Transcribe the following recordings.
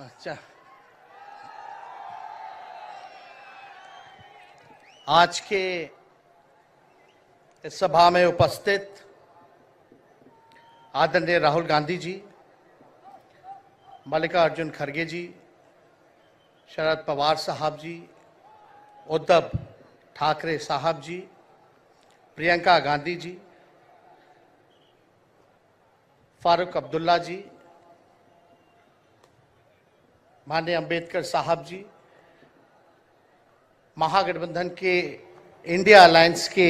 अच्छा, आज के इस सभा में उपस्थित आदरणीय राहुल गांधी जी, मल्लिकार्जुन खड़गे जी, शरद पवार साहब जी, उद्धव ठाकरे साहब जी, प्रियंका गांधी जी, फारूक अब्दुल्ला जी, माननीय अंबेडकर साहब जी, महागठबंधन के इंडिया अलायंस के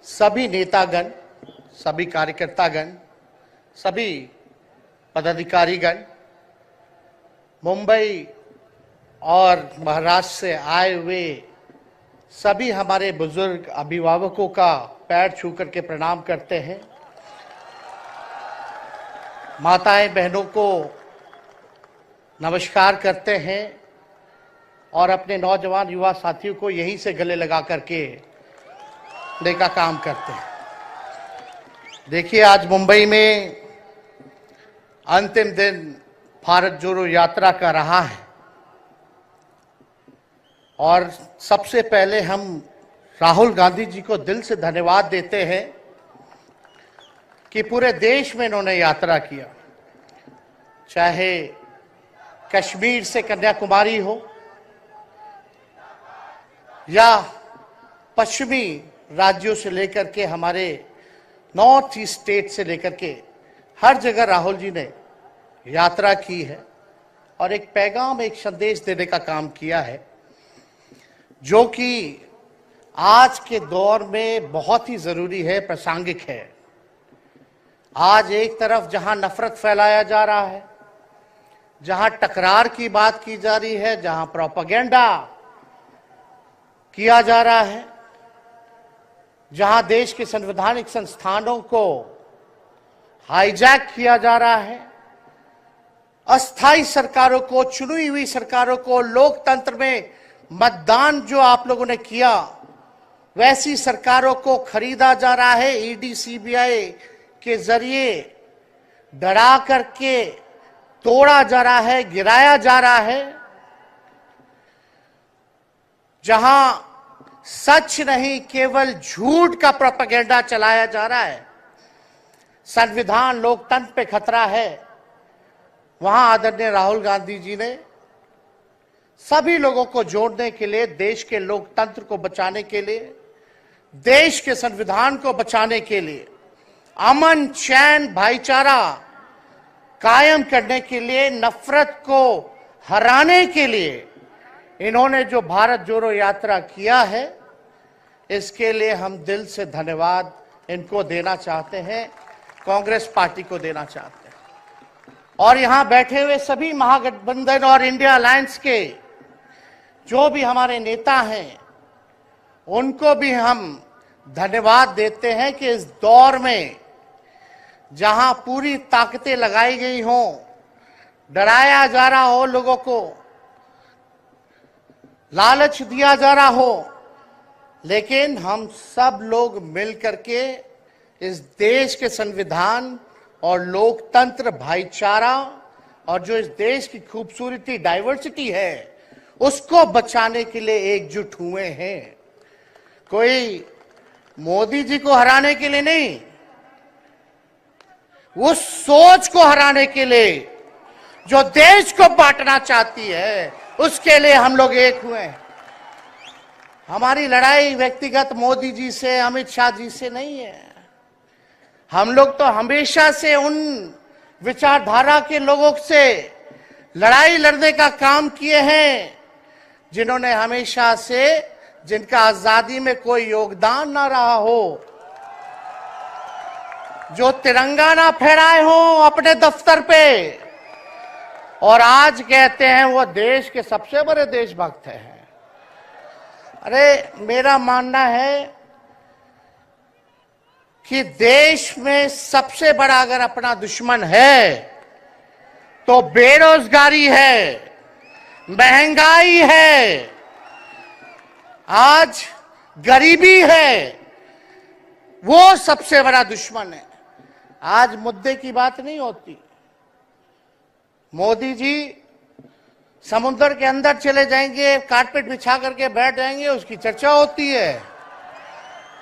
सभी नेतागण, सभी कार्यकर्तागण, सभी पदाधिकारीगण, मुंबई और महाराष्ट्र से आए हुए सभी हमारे बुजुर्ग अभिभावकों का पैर छू करके प्रणाम करते हैं। माताएं बहनों को नमस्कार करते हैं और अपने नौजवान युवा साथियों को यहीं से गले लगा करके का काम करते हैं। देखिए, आज मुंबई में अंतिम दिन भारत जोड़ो यात्रा का रहा है और सबसे पहले हम राहुल गांधी जी को दिल से धन्यवाद देते हैं कि पूरे देश में इन्होंने यात्रा किया, चाहे कश्मीर से कन्याकुमारी हो या पश्चिमी राज्यों से लेकर के हमारे नॉर्थ ईस्ट स्टेट से लेकर के हर जगह राहुल जी ने यात्रा की है और एक पैगाम, एक संदेश देने का काम किया है, जो कि आज के दौर में बहुत ही जरूरी है, प्रासंगिक है। आज एक तरफ जहां नफरत फैलाया जा रहा है, जहां टकरार की बात की जा रही है, जहां प्रोपेगेंडा किया जा रहा है, जहां देश के संवैधानिक संस्थानों को हाईजैक किया जा रहा है, अस्थाई सरकारों को, चुनी हुई सरकारों को, लोकतंत्र में मतदान जो आप लोगों ने किया वैसी सरकारों को खरीदा जा रहा है, ईडी सीबीआई के जरिए डरा करके तोड़ा जा रहा है, गिराया जा रहा है। जहां सच नहीं केवल झूठ का प्रोपेगेंडा चलाया जा रहा है, संविधान लोकतंत्र पे खतरा है, वहां आदरणीय राहुल गांधी जी ने सभी लोगों को जोड़ने के लिए, देश के लोकतंत्र को बचाने के लिए, देश के संविधान को बचाने के लिए, अमन चैन भाईचारा कायम करने के लिए, नफरत को हराने के लिए इन्होंने जो भारत जोड़ो यात्रा किया है, इसके लिए हम दिल से धन्यवाद इनको देना चाहते हैं, कांग्रेस पार्टी को देना चाहते हैं। और यहां बैठे हुए सभी महागठबंधन और इंडिया अलायंस के जो भी हमारे नेता हैं, उनको भी हम धन्यवाद देते हैं कि इस दौर में जहां पूरी ताकतें लगाई गई हों, डराया जा रहा हो, लोगों को लालच दिया जा रहा हो, लेकिन हम सब लोग मिल करके इस देश के संविधान और लोकतंत्र, भाईचारा और जो इस देश की खूबसूरती, डाइवर्सिटी है, उसको बचाने के लिए एकजुट हुए हैं। कोई मोदी जी को हराने के लिए नहीं, उस सोच को हराने के लिए जो देश को बांटना चाहती है, उसके लिए हम लोग एक हुए हैं। हमारी लड़ाई व्यक्तिगत मोदी जी से, अमित शाह जी से नहीं है। हम लोग तो हमेशा से उन विचारधारा के लोगों से लड़ाई लड़ने का काम किए हैं जिन्होंने हमेशा से, जिनका आजादी में कोई योगदान ना रहा हो, जो तिरंगा ना फहराए हो अपने दफ्तर पे, और आज कहते हैं वो देश के सबसे बड़े देशभक्त हैं। अरे, मेरा मानना है कि देश में सबसे बड़ा अगर अपना दुश्मन है तो बेरोजगारी है, महंगाई है, आज गरीबी है, वो सबसे बड़ा दुश्मन है। आज मुद्दे की बात नहीं होती। मोदी जी समुद्र के अंदर चले जाएंगे, कारपेट बिछा करके बैठ जाएंगे, उसकी चर्चा होती है।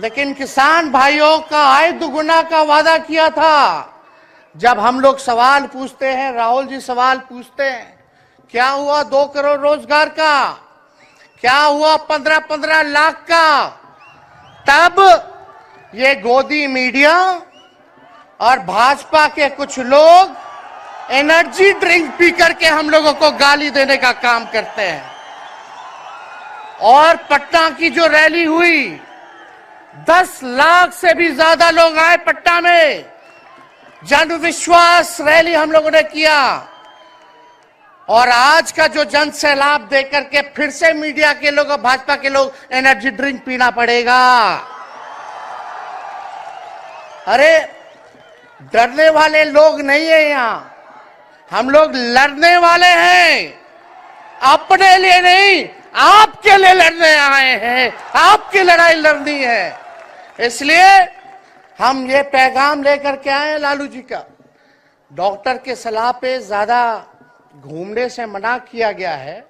लेकिन किसान भाइयों का आय दुगुना का वादा किया था। जब हम लोग सवाल पूछते हैं, राहुल जी सवाल पूछते हैं, क्या हुआ 2 करोड़ रोजगार का, क्या हुआ 15-15 लाख का, तब ये गोदी मीडिया और भाजपा के कुछ लोग एनर्जी ड्रिंक पी करके हम लोगों को गाली देने का काम करते हैं। और पटना की जो रैली हुई, 10 लाख से भी ज्यादा लोग आए पटना में, जन विश्वास रैली हम लोगों ने किया। और आज का जो जन सैलाब देकर के फिर से मीडिया के लोग और भाजपा के लोग एनर्जी ड्रिंक पीना पड़ेगा। अरे डरने वाले लोग नहीं है यहां, हम लोग लड़ने वाले हैं। अपने लिए नहीं, आपके लिए लड़ने आए हैं, आपकी लड़ाई लड़नी है। इसलिए हम ये पैगाम लेकर के आए हैं लालू जी का। डॉक्टर के सलाह पे ज्यादा घूमने से मना किया गया है,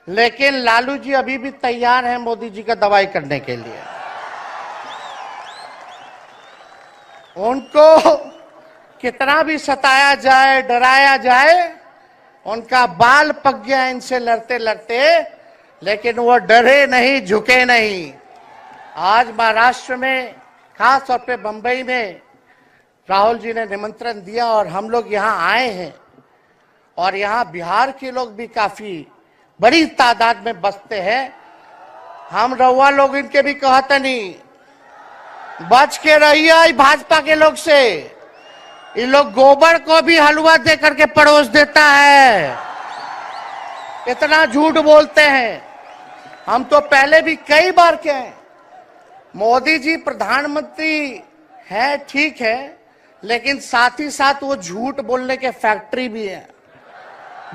लेकिन लालू जी अभी भी तैयार हैं मोदी जी का दवाई करने के लिए। उनको कितना भी सताया जाए, डराया जाए, उनका बाल पक गया इनसे लड़ते लड़ते, लेकिन वो डरे नहीं, झुके नहीं। आज महाराष्ट्र में, खास तौर पे बंबई में राहुल जी ने निमंत्रण दिया और हम लोग यहाँ आए हैं। और यहाँ बिहार के लोग भी काफी बड़ी तादाद में बसते हैं। हम रउआ लोग इनके भी कहते नहीं, बच के रहिए भाजपा के लोग से। ये लोग गोबर को भी हलवा दे करके परोस देता है, इतना झूठ बोलते हैं। हम तो पहले भी कई बार कहे, मोदी जी प्रधानमंत्री हैं ठीक है, लेकिन साथ ही साथ वो झूठ बोलने के फैक्ट्री भी है।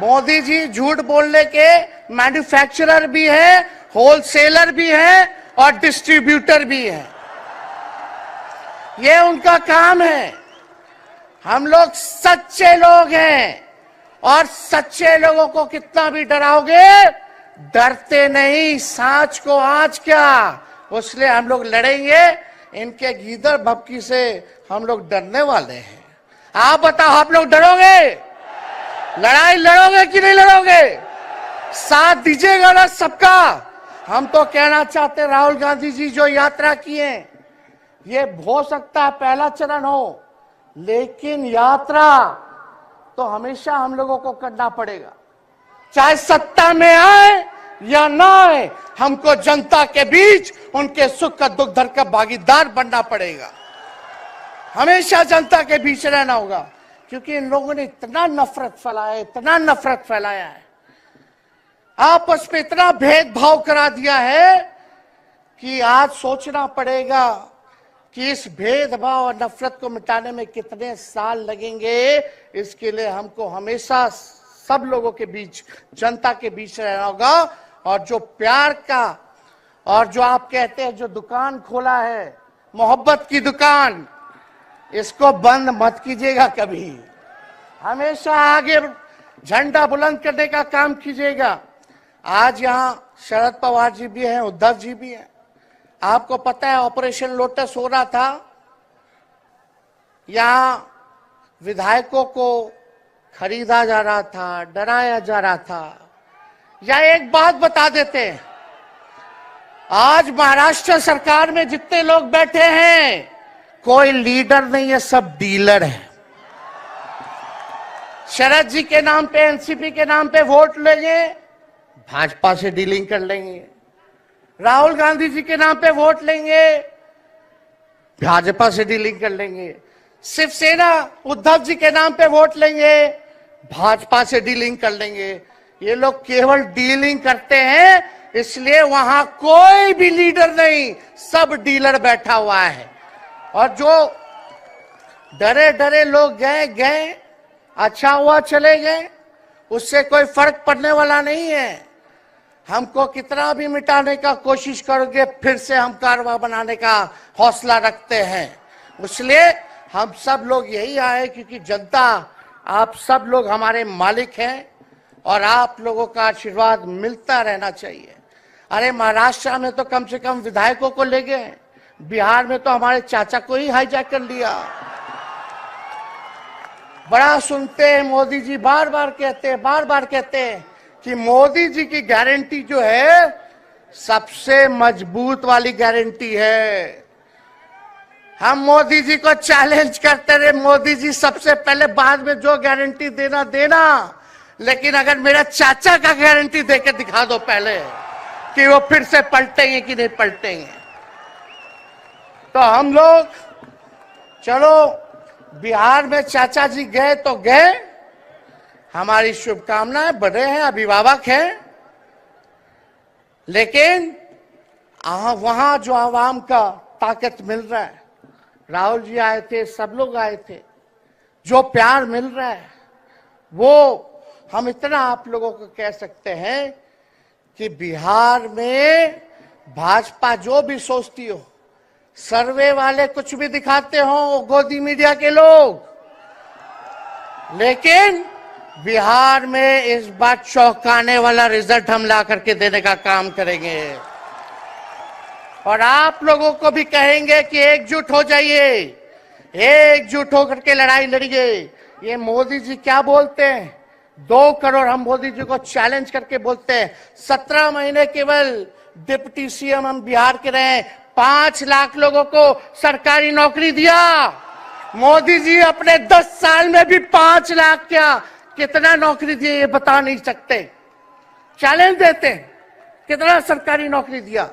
मोदी जी झूठ बोलने के मैन्युफैक्चरर भी है, होलसेलर भी है और डिस्ट्रीब्यूटर भी है। ये उनका काम है। हम लोग सच्चे लोग हैं और सच्चे लोगों को कितना भी डराओगे, डरते नहीं। सांच को आज क्या, इसलिए हम लोग लड़ेंगे। इनके गीदड़ भपकी से हम लोग डरने वाले हैं। आप बताओ, आप लोग डरोगे? लड़ाई लड़ोगे कि नहीं लड़ोगे? साथ दीजिएगा ना सबका? हम तो कहना चाहते, राहुल गांधी जी जो यात्रा किए, ये हो सकता है पहला चरण हो, लेकिन यात्रा तो हमेशा हम लोगों को करना पड़ेगा। चाहे सत्ता में आए या ना आए, हमको जनता के बीच उनके सुख का दुख दर्द का भागीदार बनना पड़ेगा। हमेशा जनता के बीच रहना होगा, क्योंकि इन लोगों ने इतना नफरत फैलाया, इतना नफरत फैलाया है, आपस में इतना भेदभाव करा दिया है कि आज सोचना पड़ेगा कि इस भेदभाव और नफरत को मिटाने में कितने साल लगेंगे। इसके लिए हमको हमेशा सब लोगों के बीच, जनता के बीच रहना होगा। और जो प्यार का, और जो आप कहते हैं जो दुकान खोला है, मोहब्बत की दुकान, इसको बंद मत कीजिएगा कभी। हमेशा आगे झंडा बुलंद करने का काम कीजिएगा। आज यहाँ शरद पवार जी भी हैं, उद्धव जी भी हैं। आपको पता है ऑपरेशन लोटस हो रहा था, यहाँ विधायकों को खरीदा जा रहा था, डराया जा रहा था। या एक बात बता देते हैं, आज महाराष्ट्र सरकार में जितने लोग बैठे हैं, कोई लीडर नहीं है, सब डीलर है। शरद जी के नाम पे, एनसीपी के नाम पे वोट लेंगे, भाजपा से डीलिंग कर लेंगे। राहुल गांधी जी के नाम पे वोट लेंगे, भाजपा से डीलिंग कर लेंगे। शिवसेना उद्धव जी के नाम पे वोट लेंगे, भाजपा से डीलिंग कर लेंगे। ये लोग केवल डीलिंग करते हैं, इसलिए वहां कोई भी लीडर नहीं, सब डीलर बैठा हुआ है। और जो डरे डरे लोग गए, अच्छा हुआ चले गए, उससे कोई फर्क पड़ने वाला नहीं है। हमको कितना भी मिटाने का कोशिश करोगे, फिर से हम कारवा बनाने का हौसला रखते हैं। इसलिए हम सब लोग यही आए, क्योंकि जनता, आप सब लोग हमारे मालिक हैं। और आप लोगों का आशीर्वाद मिलता रहना चाहिए। अरे महाराष्ट्र में तो कम से कम विधायकों को ले गए, बिहार में तो हमारे चाचा को ही हाईजैक कर लिया। बड़ा सुनते हैं मोदी जी, बार बार कहते हैं कि मोदी जी की गारंटी जो है सबसे मजबूत वाली गारंटी है। हम मोदी जी को चैलेंज करते रहे, मोदी जी सबसे पहले, बाद में जो गारंटी देना, लेकिन अगर मेरा चाचा का गारंटी देकर दिखा दो पहले कि वो फिर से पलटेंगे कि नहीं पलटेंगे। तो हम लोग, चलो बिहार में चाचा जी गए तो गए, हमारी शुभकामनाएं, बड़े हैं, अभिभावक हैं, लेकिन वहां जो आवाम का ताकत मिल रहा है, राहुल जी आए थे, सब लोग आए थे, जो प्यार मिल रहा है वो हम इतना आप लोगों को कह सकते हैं कि बिहार में भाजपा जो भी सोचती हो, सर्वे वाले कुछ भी दिखाते हो, गोदी मीडिया के लोग, लेकिन बिहार में इस बार चौंकाने वाला रिजल्ट हम ला करके देने का काम करेंगे। और आप लोगों को भी कहेंगे कि एकजुट हो जाइए, एकजुट होकर के लड़ाई लड़िए। ये मोदी जी क्या बोलते हैं, 2 करोड़, हम मोदी जी को चैलेंज करके बोलते हैं, 17 महीने केवल डिप्टी सीएम हम बिहार के रहे, 5 लाख लोगों को सरकारी नौकरी दिया। मोदी जी अपने 10 साल में भी 5 लाख क्या, कितना नौकरी दिए ये बता नहीं सकते। चैलेंज देते हैं, कितना सरकारी नौकरी दिया।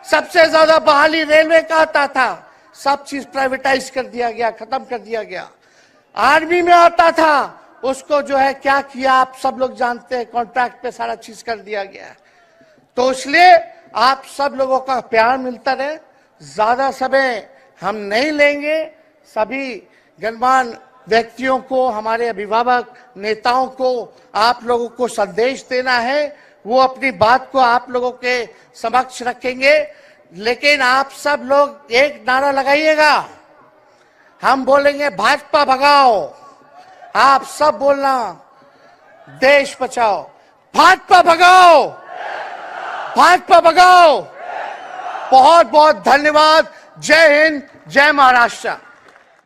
सबसे ज्यादा बहाली रेलवे का आता था, सब चीज प्राइवेटाइज कर दिया गया, खत्म कर दिया गया। आर्मी में आता था, उसको जो है क्या किया आप सब लोग जानते हैं, कॉन्ट्रैक्ट पे सारा चीज कर दिया गया। तो इसलिए आप सब लोगों का प्यार मिलता रहे, ज्यादा समय हम नहीं लेंगे। सभी गणमान्य व्यक्तियों को, हमारे अभिभावक नेताओं को आप लोगों को संदेश देना है, वो अपनी बात को आप लोगों के समक्ष रखेंगे। लेकिन आप सब लोग एक नारा लगाइएगा, हम बोलेंगे भाजपा भगाओ, आप सब बोलना देश बचाओ, भाजपा भगाओ, भाजपा भगाओ। बहुत बहुत धन्यवाद। जय हिंद, जय महाराष्ट्र।